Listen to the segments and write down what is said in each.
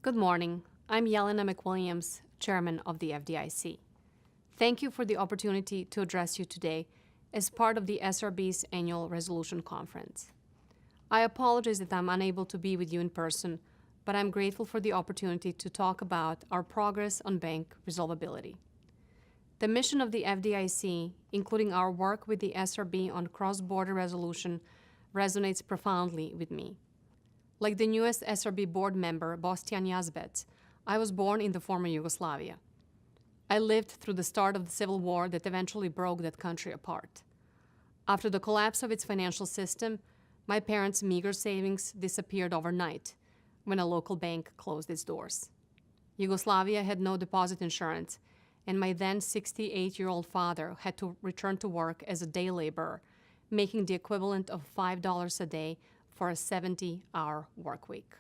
Good morning. I'm Jelena McWilliams, Chairman of the FDIC. Thank you for the opportunity to address you today as part of the SRB's annual resolution conference. I apologize that I'm unable to be with you in person, but I'm grateful for the opportunity to talk about our progress on bank resolvability. The mission of the FDIC, including our work with the SRB on cross-border resolution, resonates profoundly with me. Like the newest SRB board member, Bostian Yazbec, I was born in the former Yugoslavia. I lived through the start of the civil war that eventually broke that country apart. After the collapse of its financial system, my parents' meager savings disappeared overnight when a local bank closed its doors. Yugoslavia had no deposit insurance, and my then 68-year-old father had to return to work as a day laborer, making the equivalent of $5 a day for a 70-hour work week.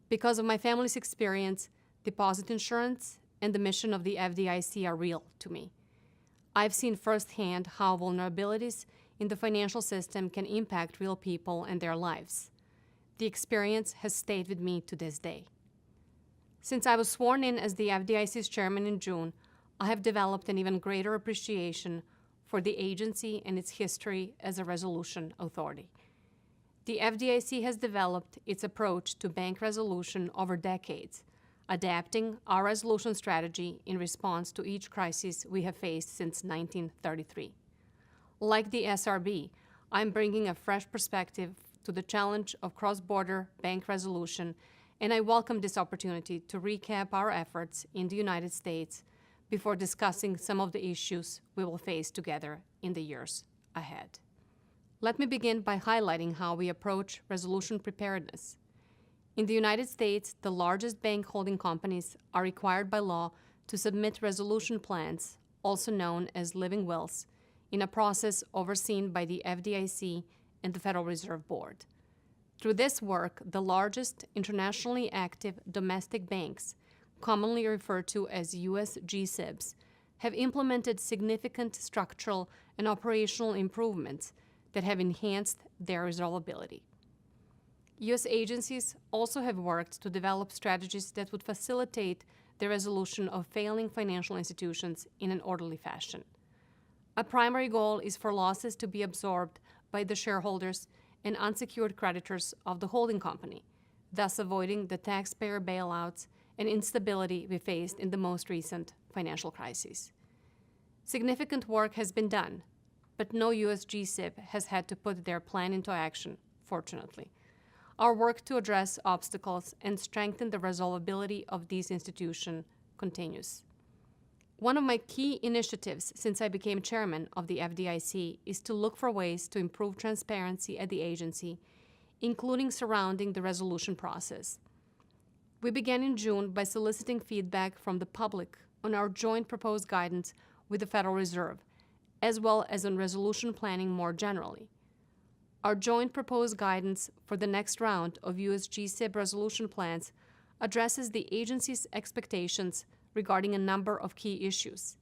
Because of my family's experience, deposit insurance and the mission of the FDIC are real to me. I've seen firsthand how vulnerabilities in the financial system can impact real people and their lives. The experience has stayed with me to this day. Since I was sworn in as the FDIC's chairman in June, I have developed an even greater appreciation for the agency and its history as a resolution authority. The FDIC has developed its approach to bank resolution over decades, adapting our resolution strategy in response to each crisis we have faced since 1933. Like the SRB, I'm bringing a fresh perspective to the challenge of cross-border bank resolution, and I welcome this opportunity to recap our efforts in the United States before discussing some of the issues we will face together in the years ahead. Let me begin by highlighting how we approach resolution preparedness. In the United States, the largest bank holding companies are required by law to submit resolution plans, also known as living wills, in a process overseen by the FDIC and the Federal Reserve Board. Through this work, the largest internationally active domestic banks, commonly referred to as U.S. G-SIBs, have implemented significant structural and operational improvements that have enhanced their resolvability. U.S. agencies also have worked to develop strategies that would facilitate the resolution of failing financial institutions in an orderly fashion. A primary goal is for losses to be absorbed by the shareholders and unsecured creditors of the holding company, thus avoiding the taxpayer bailouts and instability we faced in the most recent financial crises. Significant work has been done, but no U.S. G-SIB has had to put their plan into action, fortunately. Our work to address obstacles and strengthen the resolvability of these institutions continues. One of my key initiatives since I became chairman of the FDIC is to look for ways to improve transparency at the agency, including surrounding the resolution process. We began in June by soliciting feedback from the public on our joint proposed guidance with the Federal Reserve, as well as on resolution planning more generally. Our joint proposed guidance for the next round of U.S. G-SIB resolution plans addresses the agency's expectations regarding a number of key issues.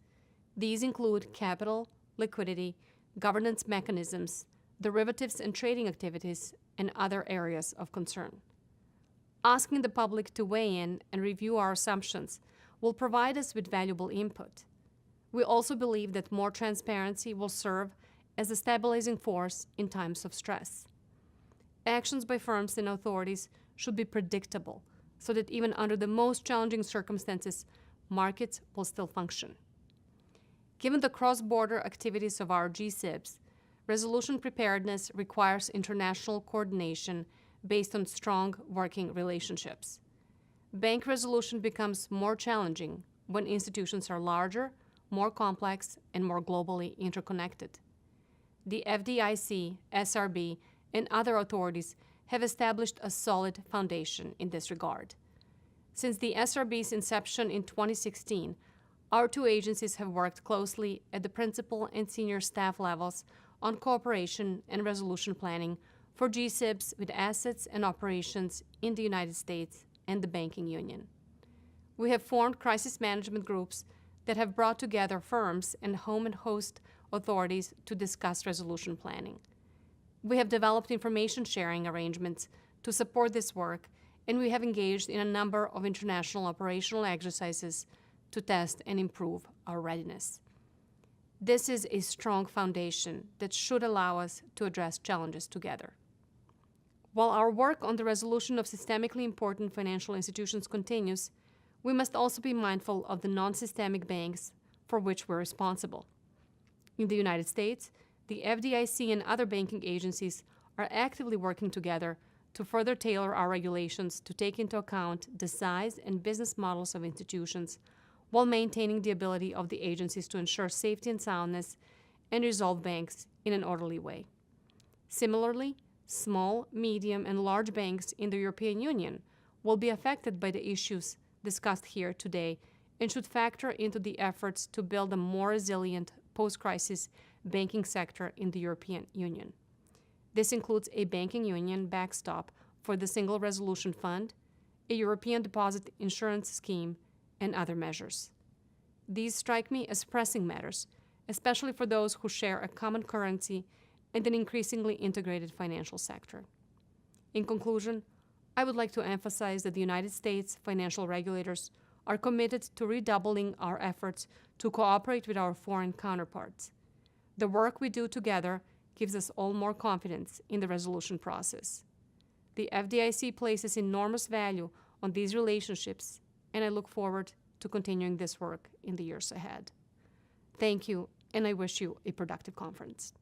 These include capital, liquidity, governance mechanisms, derivatives and trading activities, and other areas of concern. Asking the public to weigh in and review our assumptions will provide us with valuable input. We also believe that more transparency will serve as a stabilizing force in times of stress. Actions by firms and authorities should be predictable so that even under the most challenging circumstances, markets will still function. Given the cross-border activities of our G-SIBs, resolution preparedness requires international coordination based on strong working relationships. Bank resolution becomes more challenging when institutions are larger, more complex, and more globally interconnected. The FDIC, SRB, and other authorities have established a solid foundation in this regard. Since the SRB's inception in 2016, our two agencies have worked closely at the principal and senior staff levels on cooperation and resolution planning for G-SIBs with assets and operations in the United States and the banking union. We have formed crisis management groups that have brought together firms and home and host authorities to discuss resolution planning. We have developed information sharing arrangements to support this work and we have engaged in a number of international operational exercises to test and improve our readiness. This is a strong foundation that should allow us to address challenges together. While our work on the resolution of systemically important financial institutions continues, we must also be mindful of the non-systemic banks for which we're responsible. In the United States, the FDIC and other banking agencies are actively working together to further tailor our regulations to take into account the size and business models of institutions while maintaining the ability of the agencies to ensure safety and soundness and resolve banks in an orderly way. Similarly, small, medium, and large banks in the European Union will be affected by the issues discussed here today and should factor into the efforts to build a more resilient post-crisis banking sector in the European Union. This includes a banking union backstop for the Single Resolution Fund, a European Deposit Insurance Scheme, and other measures. These strike me as pressing matters, especially for those who share a common currency and an increasingly integrated financial sector. In conclusion, I would like to emphasize that the United States financial regulators are committed to redoubling our efforts to cooperate with our foreign counterparts. The work we do together gives us all more confidence in the resolution process. The FDIC places enormous value on these relationships, and I look forward to continuing this work in the years ahead. Thank you, and I wish you a productive conference.